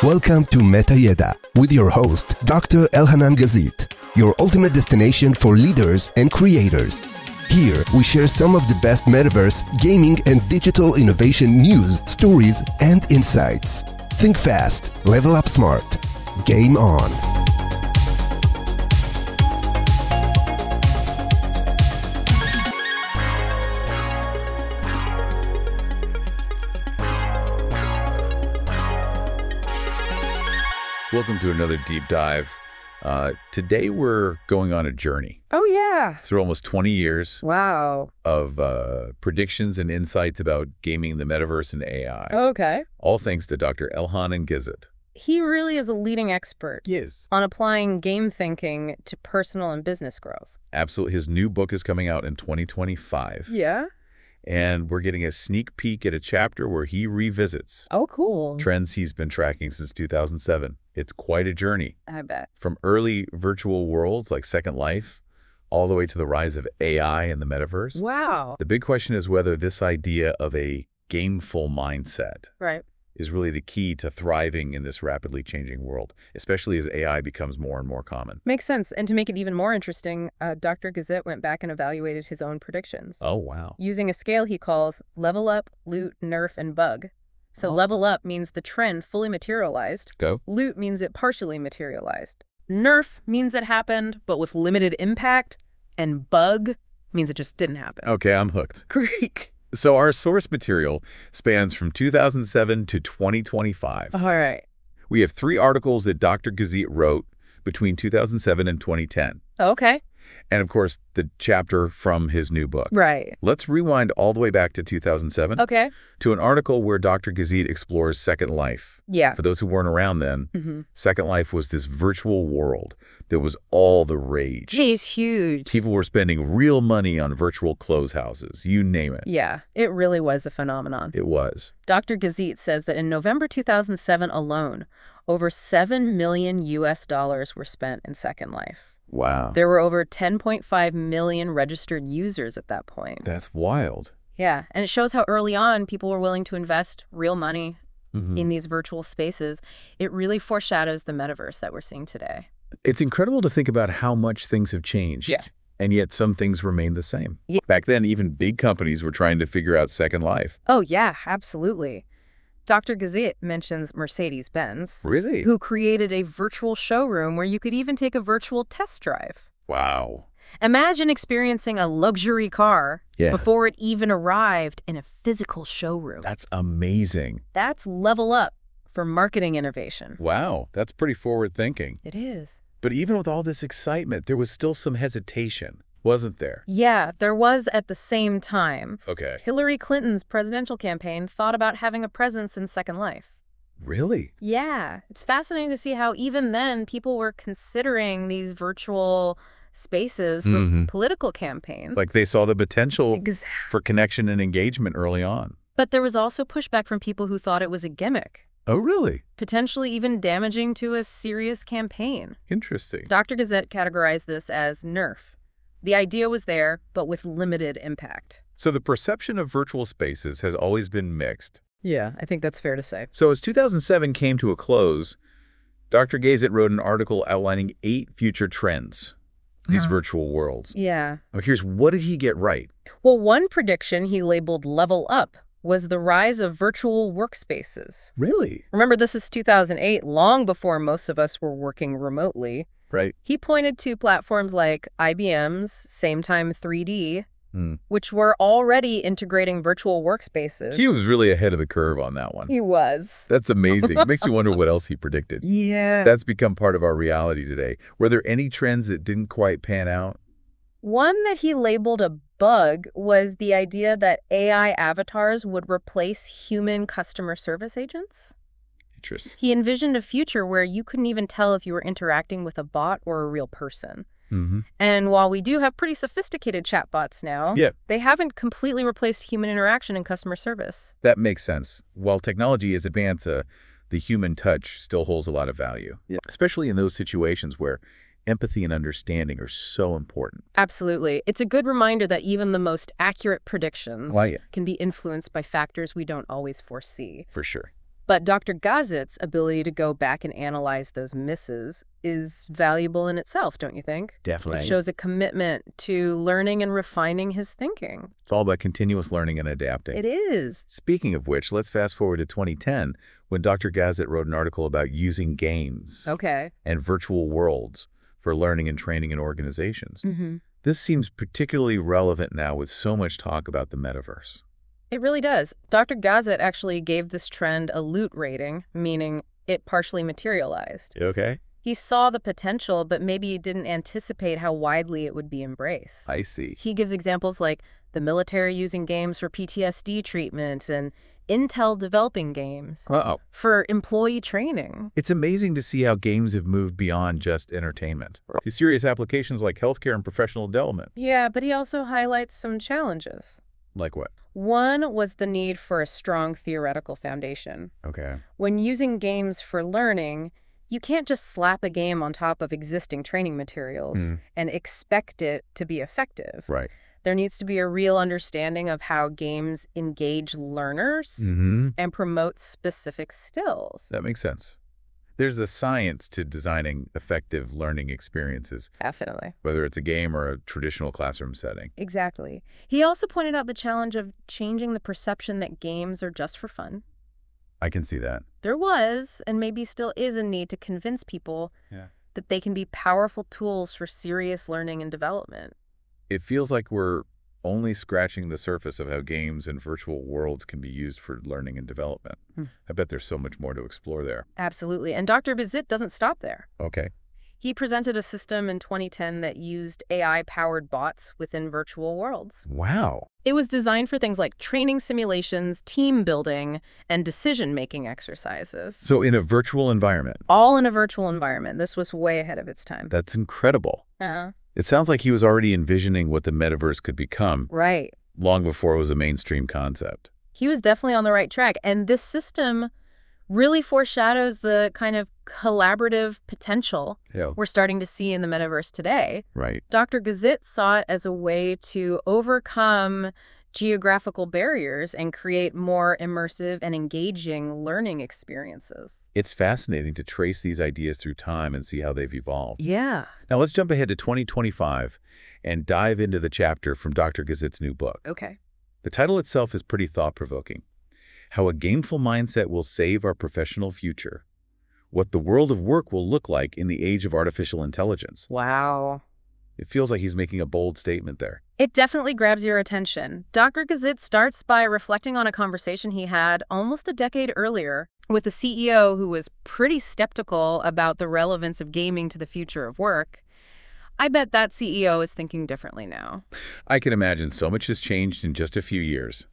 Welcome to Meta Yeda with your host, Dr. Elhanan Gazit, your ultimate destination for leaders and creators. Here, we share some of the best metaverse, gaming, and digital innovation news, stories, and insights. Think fast, level up smart. Game on. Welcome to another deep dive. Today we're going on a journey. Oh, yeah. Through almost 20 years Wow. of predictions and insights about gaming, the metaverse, and AI. Okay. All thanks to Dr. Elhanan Gazit. He really is a leading expert Yes. on applying game thinking to personal and business growth. Absolutely. His new book is coming out in 2025. Yeah? And we're getting a sneak peek at a chapter where he revisits Oh, cool. trends he's been tracking since 2007. It's quite a journey. I bet. From early virtual worlds like Second Life, all the way to the rise of AI and the metaverse. Wow. The big question is whether this idea of a gameful mindset Right. is really the key to thriving in this rapidly changing world, especially as AI becomes more and more common. Makes sense. And to make it even more interesting, Dr. Gazit went back and evaluated his own predictions. Oh, wow. Using a scale he calls level up, loot, nerf, and bug. So level up means the trend fully materialized. Go. Loot means it partially materialized. Nerf means it happened, but with limited impact. And bug means it just didn't happen. Okay, I'm hooked. Great. So our source material spans from 2007 to 2025. All right. We have 3 articles that Dr. Gazit wrote between 2007 and 2010. Okay. And, of course, the chapter from his new book. Right. Let's rewind all the way back to 2007 Okay. to an article where Dr. Gazit explores Second Life. Yeah. For those who weren't around then, Mm-hmm. Second Life was this virtual world that was all the rage. He's huge. People were spending real money on virtual clothes houses, you name it. Yeah, it really was a phenomenon. It was. Dr. Gazit says that in November 2007 alone, over $7 million were spent in Second Life. Wow. There were over 10.5 million registered users at that point. That's wild. Yeah, and it shows how early on people were willing to invest real money Mhm. in these virtual spaces. It really foreshadows the metaverse that we're seeing today. It's incredible to think about how much things have changed. Yeah. And yet some things remain the same. Yeah. Back then, even big companies were trying to figure out Second Life. Oh, yeah, absolutely. Dr. Gazit mentions Mercedes-Benz, Really? who created a virtual showroom where you could even take a virtual test drive. Wow. Imagine experiencing a luxury car Yeah. before it even arrived in a physical showroom. That's amazing. That's level up for marketing innovation. Wow. That's pretty forward thinking. It is. But even with all this excitement, there was still some hesitation, wasn't there? Yeah, there was at the same time. Okay. Hillary Clinton's presidential campaign thought about having a presence in Second Life. Really? Yeah, it's fascinating to see how even then people were considering these virtual spaces for Mhm. political campaigns. Like they saw the potential Ex- for connection and engagement early on. But there was also pushback from people who thought it was a gimmick, Oh, really? potentially even damaging to a serious campaign. Interesting. Dr. Gazit categorized this as Nerf. The idea was there, but with limited impact. So the perception of virtual spaces has always been mixed. Yeah, I think that's fair to say. So as 2007 came to a close, Dr. Gazit wrote an article outlining 8 future trends, these virtual worlds. Yeah. Now here's what did he get right? Well, one prediction he labeled level up was the rise of virtual workspaces. Really? Remember, this is 2008, long before most of us were working remotely. Right. He pointed to platforms like IBM's Same Time 3D, which were already integrating virtual workspaces. He was really ahead of the curve on that one. He was. That's amazing. It makes you wonder what else he predicted. Yeah. That's become part of our reality today. Were there any trends that didn't quite pan out? One that he labeled a bug was the idea that AI avatars would replace human customer service agents. Interesting. He envisioned a future where you couldn't even tell if you were interacting with a bot or a real person. Mm-hmm. And while we do have pretty sophisticated chatbots now, Yeah. they haven't completely replaced human interaction in customer service. That makes sense. While technology has advanced, the human touch still holds a lot of value, especially in those situations where empathy and understanding are so important. Absolutely. It's a good reminder that even the most accurate predictions can be influenced by factors we don't always foresee. For sure. But Dr. Gazit's ability to go back and analyze those misses is valuable in itself, don't you think? Definitely. It shows a commitment to learning and refining his thinking. It's all about continuous learning and adapting. It is. Speaking of which, let's fast forward to 2010 when Dr. Gazit wrote an article about using games and virtual worlds for learning and training in organizations. This seems particularly relevant now with so much talk about the metaverse. It really does. Dr. Gazit actually gave this trend a Loot rating, meaning it partially materialized. Okay. He saw the potential, but maybe he didn't anticipate how widely it would be embraced. I see. He gives examples like the military using games for PTSD treatment and Intel developing games for employee training. It's amazing to see how games have moved beyond just entertainment to serious applications like healthcare and professional development. Yeah, but he also highlights some challenges. Like what? One was the need for a strong theoretical foundation. Okay. When using games for learning, you can't just slap a game on top of existing training materials and expect it to be effective. Right. There needs to be a real understanding of how games engage learners and promote specific skills. That makes sense. There's a science to designing effective learning experiences. Definitely. Whether it's a game or a traditional classroom setting. Exactly. He also pointed out the challenge of changing the perception that games are just for fun. I can see that. There was, and maybe still is, a need to convince people that they can be powerful tools for serious learning and development. It feels like we're only scratching the surface of how games and virtual worlds can be used for learning and development. I bet there's so much more to explore there. Absolutely. And Dr. Gazit doesn't stop there. Okay. He presented a system in 2010 that used AI-powered bots within virtual worlds. Wow. It was designed for things like training simulations, team building, and decision-making exercises. So in a virtual environment? All in a virtual environment. This was way ahead of its time. That's incredible. It sounds like he was already envisioning what the metaverse could become. Right. Long before it was a mainstream concept. He was definitely on the right track. And this system really foreshadows the kind of collaborative potential we're starting to see in the metaverse today. Right. Dr. Gazit saw it as a way to overcome geographical barriers and create more immersive and engaging learning experiences. It's fascinating to trace these ideas through time and see how they've evolved. Yeah. Now let's jump ahead to 2025 and dive into the chapter from Dr. Gazit's new book. Okay. The title itself is pretty thought-provoking. How a gameful mindset will save our professional future. What the world of work will look like in the age of artificial intelligence. Wow. It feels like he's making a bold statement there. It definitely grabs your attention. Dr. Gazit starts by reflecting on a conversation he had almost a decade earlier with a CEO who was pretty skeptical about the relevance of gaming to the future of work. I bet that CEO is thinking differently now. I can imagine so much has changed in just a few years.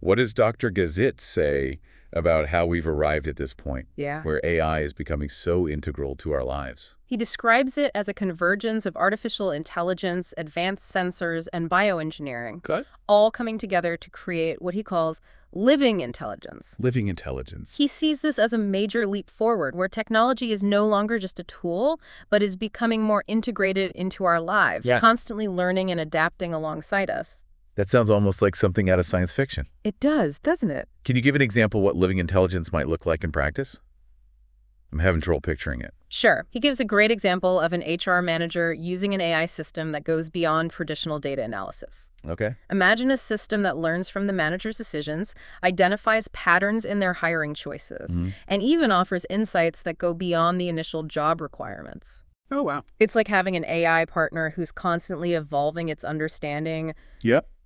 What does Dr. Gazit say about how we've arrived at this point, where AI is becoming so integral to our lives? He describes it as a convergence of artificial intelligence, advanced sensors, and bioengineering, all coming together to create what he calls living intelligence. Living intelligence. He sees this as a major leap forward, where technology is no longer just a tool, but is becoming more integrated into our lives, constantly learning and adapting alongside us. That sounds almost like something out of science fiction. It does, doesn't it? Can you give an example of what living intelligence might look like in practice? I'm having trouble picturing it. Sure. He gives a great example of an HR manager using an AI system that goes beyond traditional data analysis. Okay. Imagine a system that learns from the manager's decisions, identifies patterns in their hiring choices, and even offers insights that go beyond the initial job requirements. Oh, wow. It's like having an AI partner who's constantly evolving its understanding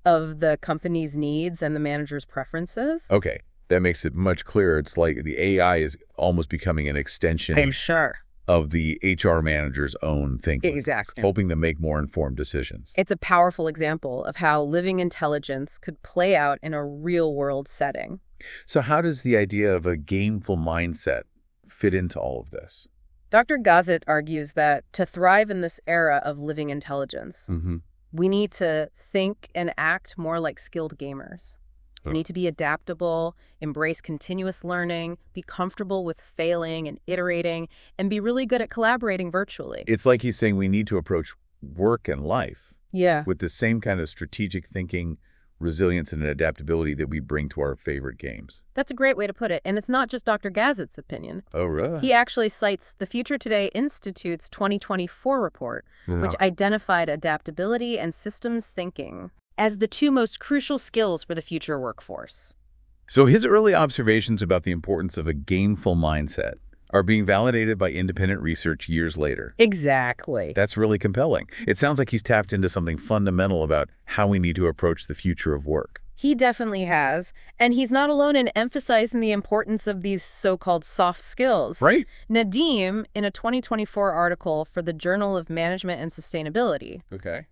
of the company's needs and the manager's preferences. Okay. That makes it much clearer. It's like the AI is almost becoming an extension of the HR manager's own thinking. Exactly. Helping them make more informed decisions. It's a powerful example of how living intelligence could play out in a real-world setting. So how does the idea of a gameful mindset fit into all of this? Dr. Gazit argues that to thrive in this era of living intelligence, we need to think and act more like skilled gamers. We need to be adaptable, embrace continuous learning, be comfortable with failing and iterating, and be really good at collaborating virtually. It's like he's saying we need to approach work and life with the same kind of strategic thinking, resilience and adaptability that we bring to our favorite games. That's a great way to put it. And it's not just Dr. Gazit's opinion. Oh, really? He actually cites the Future Today Institute's 2024 report, which identified adaptability and systems thinking as the two most crucial skills for the future workforce. So his early observations about the importance of a gameful mindset are being validated by independent research years later. Exactly. That's really compelling. It sounds like he's tapped into something fundamental about how we need to approach the future of work. He definitely has. And he's not alone in emphasizing the importance of these so-called soft skills. Right. Nadeem, in a 2024 article for the Journal of Management and Sustainability,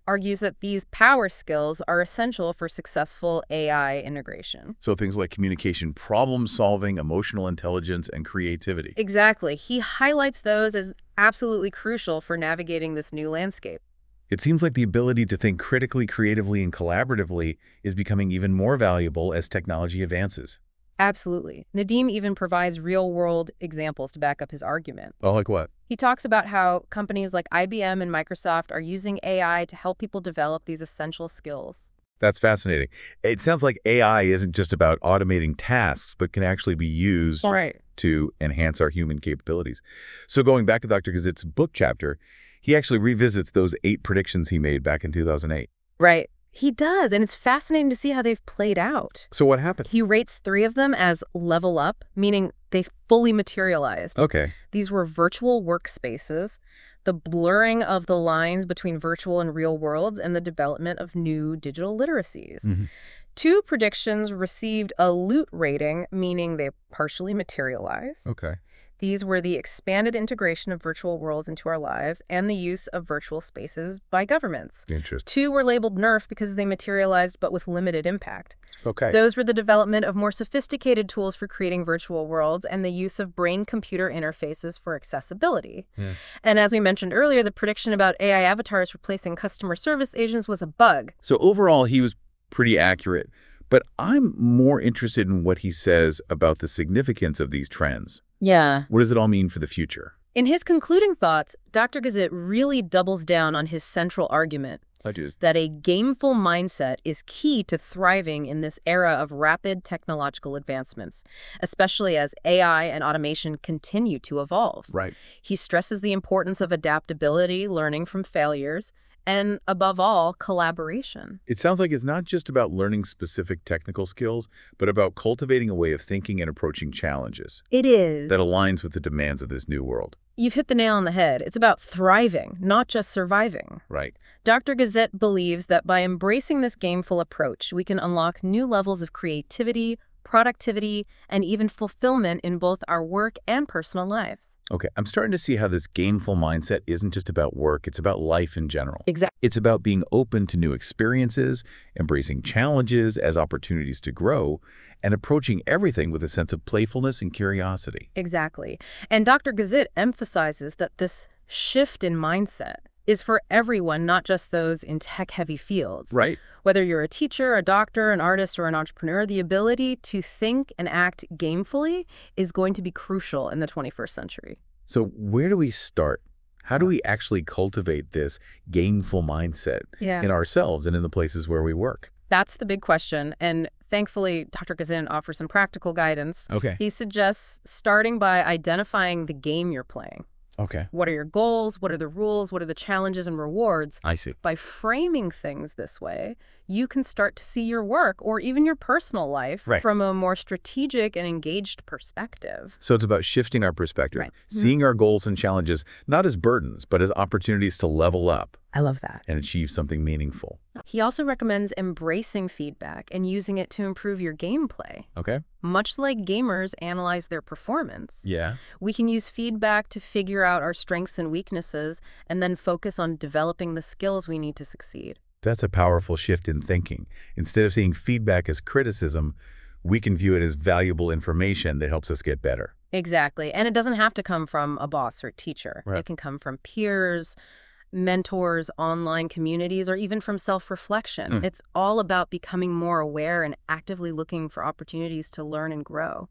argues that these power skills are essential for successful AI integration. So things like communication, problem solving, emotional intelligence, and creativity. Exactly. He highlights those as absolutely crucial for navigating this new landscape. It seems like the ability to think critically, creatively, and collaboratively is becoming even more valuable as technology advances. Absolutely. Nadeem even provides real-world examples to back up his argument. Oh, like what? He talks about how companies like IBM and Microsoft are using AI to help people develop these essential skills. That's fascinating. It sounds like AI isn't just about automating tasks, but can actually be used to enhance our human capabilities. So going back to Dr. Gazit's book chapter, he actually revisits those 8 predictions he made back in 2008. Right. He does, and it's fascinating to see how they've played out. So what happened? He rates 3 of them as level up, meaning they fully materialized. Okay. These were virtual workspaces, the blurring of the lines between virtual and real worlds, and the development of new digital literacies. 2 predictions received a Loot rating, meaning they partially materialized. Okay. These were the expanded integration of virtual worlds into our lives and the use of virtual spaces by governments. Interesting. 2 were labeled Nerf because they materialized but with limited impact. Okay. Those were the development of more sophisticated tools for creating virtual worlds and the use of brain-computer interfaces for accessibility. And as we mentioned earlier, the prediction about AI avatars replacing customer service agents was a bug. So overall, he was pretty accurate. But I'm more interested in what he says about the significance of these trends. Yeah. What does it all mean for the future? In his concluding thoughts, Dr. Gazit really doubles down on his central argument that a gameful mindset is key to thriving in this era of rapid technological advancements, especially as AI and automation continue to evolve. Right. He stresses the importance of adaptability, learning from failures, and above all, collaboration. It sounds like it's not just about learning specific technical skills, but about cultivating a way of thinking and approaching challenges. It is. That aligns with the demands of this new world. You've hit the nail on the head. It's about thriving, not just surviving. Right. Dr. Gazit believes that by embracing this gameful approach, we can unlock new levels of creativity, productivity, and even fulfillment in both our work and personal lives. Okay, I'm starting to see how this gameful mindset isn't just about work, it's about life in general. Exactly. It's about being open to new experiences, embracing challenges as opportunities to grow, and approaching everything with a sense of playfulness and curiosity. Exactly. And Dr. Gazit emphasizes that this shift in mindset is for everyone, not just those in tech-heavy fields. Right. Whether you're a teacher, a doctor, an artist, or an entrepreneur, the ability to think and act gamefully is going to be crucial in the 21st century. So where do we start? How do we actually cultivate this gameful mindset in ourselves and in the places where we work? That's the big question. And thankfully, Dr. Gazit offers some practical guidance. Okay. He suggests starting by identifying the game you're playing. Okay. What are your goals? What are the rules? What are the challenges and rewards? I see. By framing things this way, you can start to see your work or even your personal life from a more strategic and engaged perspective. So it's about shifting our perspective, Right. seeing our goals and challenges not as burdens, but as opportunities to level up I love that. and achieve something meaningful. He also recommends embracing feedback and using it to improve your gameplay. Okay. Much like gamers analyze their performance, Yeah. we can use feedback to figure out our strengths and weaknesses and then focus on developing the skills we need to succeed. That's a powerful shift in thinking. Instead of seeing feedback as criticism, we can view it as valuable information that helps us get better. Exactly. And it doesn't have to come from a boss or a teacher. Right. It can come from peers, mentors, online communities, or even from self-reflection. It's all about becoming more aware and actively looking for opportunities to learn and grow.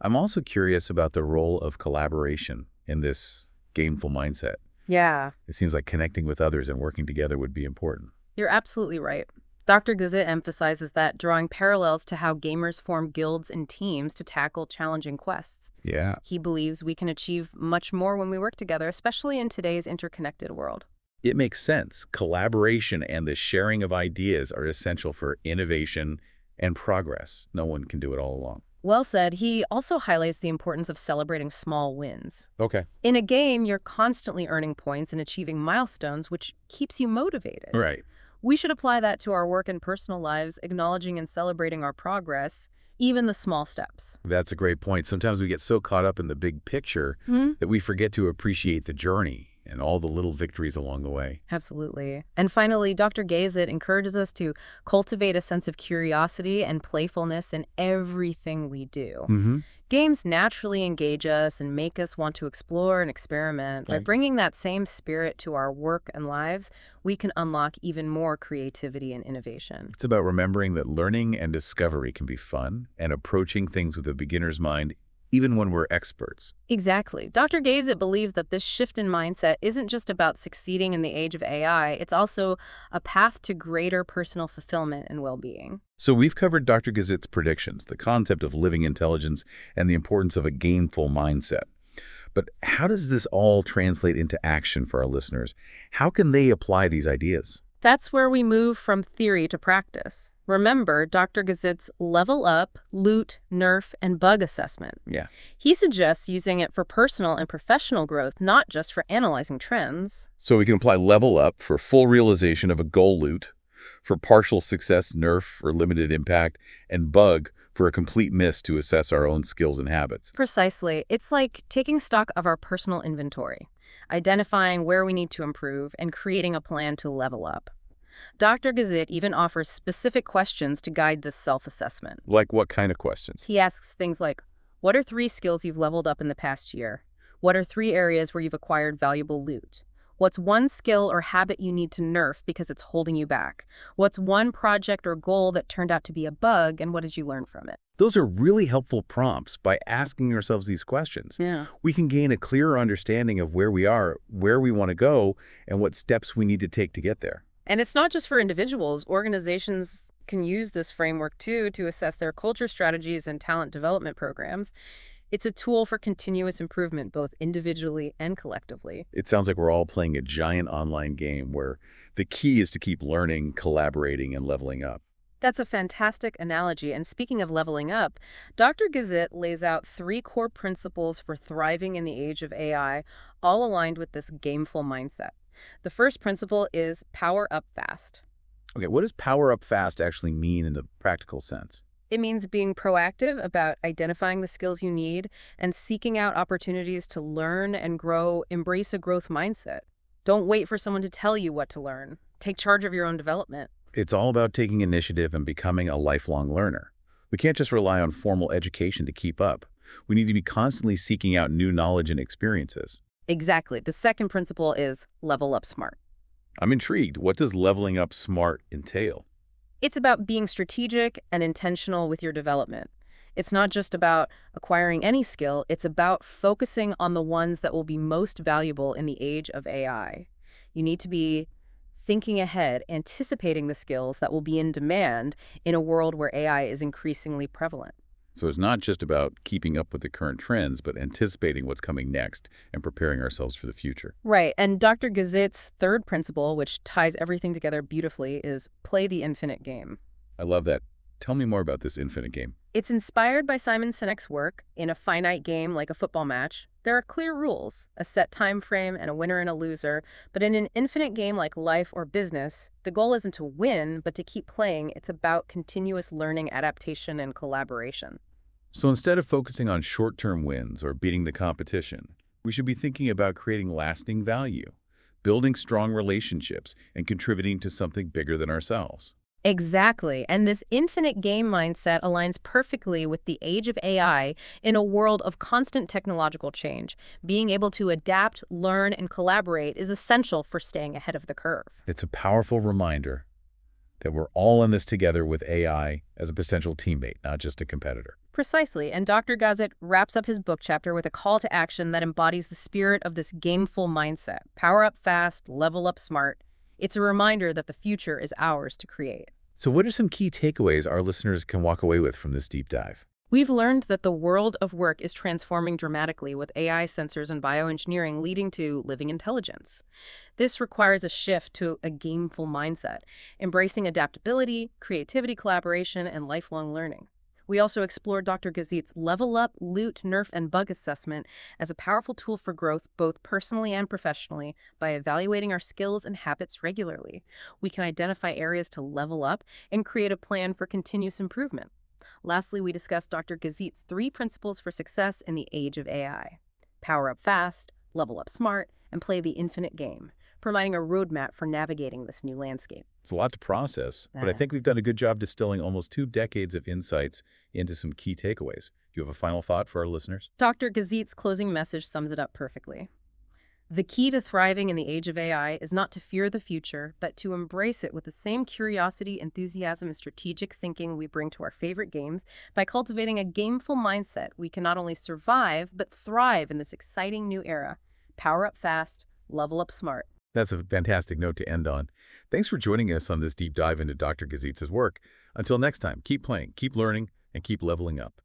I'm also curious about the role of collaboration in this gameful mindset. Yeah. It seems like connecting with others and working together would be important. You're absolutely right. Dr. Gazit emphasizes that, drawing parallels to how gamers form guilds and teams to tackle challenging quests. Yeah. He believes we can achieve much more when we work together, especially in today's interconnected world. It makes sense. Collaboration and the sharing of ideas are essential for innovation and progress. No one can do it all alone. Well said. He also highlights the importance of celebrating small wins. Okay. In a game, you're constantly earning points and achieving milestones, which keeps you motivated. Right. We should apply that to our work and personal lives, acknowledging and celebrating our progress, even the small steps. That's a great point. Sometimes we get so caught up in the big picture that we forget to appreciate the journey and all the little victories along the way. Absolutely. And finally, Dr. Gazit encourages us to cultivate a sense of curiosity and playfulness in everything we do. Games naturally engage us and make us want to explore and experiment. By bringing that same spirit to our work and lives, we can unlock even more creativity and innovation. It's about remembering that learning and discovery can be fun and approaching things with a beginner's mind, even when we're experts. Exactly. Dr. Gazit believes that this shift in mindset isn't just about succeeding in the age of AI, it's also a path to greater personal fulfillment and well-being. So we've covered Dr. Gazit's predictions, the concept of living intelligence, and the importance of a gameful mindset. But how does this all translate into action for our listeners? How can they apply these ideas? That's where we move from theory to practice. Remember Dr. Gazit's level up, loot, nerf, and bug assessment. Yeah. He suggests using it for personal and professional growth, not just for analyzing trends. So we can apply level up for full realization of a goal loot, for partial success nerf for limited impact, and bug for a complete miss to assess our own skills and habits. Precisely. It's like taking stock of our personal inventory, identifying where we need to improve, and creating a plan to level up. Dr. Gazit even offers specific questions to guide this self-assessment. Like what kind of questions? He asks things like, what are 3 skills you've leveled up in the past year? What are 3 areas where you've acquired valuable loot? What's 1 skill or habit you need to nerf because it's holding you back? What's 1 project or goal that turned out to be a bug, and what did you learn from it? Those are really helpful prompts. By asking ourselves these questions, we can gain a clearer understanding of where we are, where we want to go, and what steps we need to take to get there. And it's not just for individuals. Organizations can use this framework, too, to assess their culture strategies and talent development programs. It's a tool for continuous improvement, both individually and collectively. It sounds like we're all playing a giant online game where the key is to keep learning, collaborating, and leveling up. That's a fantastic analogy. And speaking of leveling up, Dr. Gazit lays out 3 core principles for thriving in the age of AI, all aligned with this gameful mindset. The first principle is power up fast. Okay, what does power up fast actually mean in the practical sense? It means being proactive about identifying the skills you need and seeking out opportunities to learn and grow. Embrace a growth mindset. Don't wait for someone to tell you what to learn. Take charge of your own development. It's all about taking initiative and becoming a lifelong learner. We can't just rely on formal education to keep up. We need to be constantly seeking out new knowledge and experiences. Exactly. The second principle is level up smart. I'm intrigued. What does leveling up smart entail? It's about being strategic and intentional with your development. It's not just about acquiring any skill. It's about focusing on the ones that will be most valuable in the age of AI. You need to be thinking ahead, anticipating the skills that will be in demand in a world where AI is increasingly prevalent. So it's not just about keeping up with the current trends, but anticipating what's coming next and preparing ourselves for the future. Right. And Dr. Gazit's third principle, which ties everything together beautifully, is play the infinite game. I love that. Tell me more about this infinite game. It's inspired by Simon Sinek's work. In a finite game like a football match, there are clear rules, a set time frame, and a winner and a loser. But in an infinite game like life or business, the goal isn't to win, but to keep playing. It's about continuous learning, adaptation, and collaboration. So instead of focusing on short-term wins or beating the competition, we should be thinking about creating lasting value, building strong relationships, and contributing to something bigger than ourselves. Exactly. And this infinite game mindset aligns perfectly with the age of AI in a world of constant technological change. Being able to adapt, learn, and collaborate is essential for staying ahead of the curve. It's a powerful reminder that we're all in this together with AI as a potential teammate, not just a competitor. Precisely. And Dr. Gazit wraps up his book chapter with a call to action that embodies the spirit of this gameful mindset. Power up fast, level up smart. It's a reminder that the future is ours to create. So what are some key takeaways our listeners can walk away with from this deep dive? We've learned that the world of work is transforming dramatically with AI, sensors, and bioengineering leading to living intelligence. This requires a shift to a gameful mindset, embracing adaptability, creativity, collaboration, and lifelong learning. We also explored Dr. Gazit's Level Up, Loot, Nerf, and Bug Assessment as a powerful tool for growth both personally and professionally. By evaluating our skills and habits regularly, we can identify areas to level up and create a plan for continuous improvement. Lastly, we discussed Dr. Gazit's 3 principles for success in the age of AI. Power up fast, level up smart, and play the infinite game, providing a roadmap for navigating this new landscape. It's a lot to process, but I think we've done a good job distilling almost 2 decades of insights into some key takeaways. Do you have a final thought for our listeners? Dr. Gazit's closing message sums it up perfectly. The key to thriving in the age of AI is not to fear the future, but to embrace it with the same curiosity, enthusiasm, and strategic thinking we bring to our favorite games. By cultivating a gameful mindset, we can not only survive, but thrive in this exciting new era. Power up fast, level up smart. That's a fantastic note to end on. Thanks for joining us on this deep dive into Dr. Gazit's work. Until next time, keep playing, keep learning, and keep leveling up.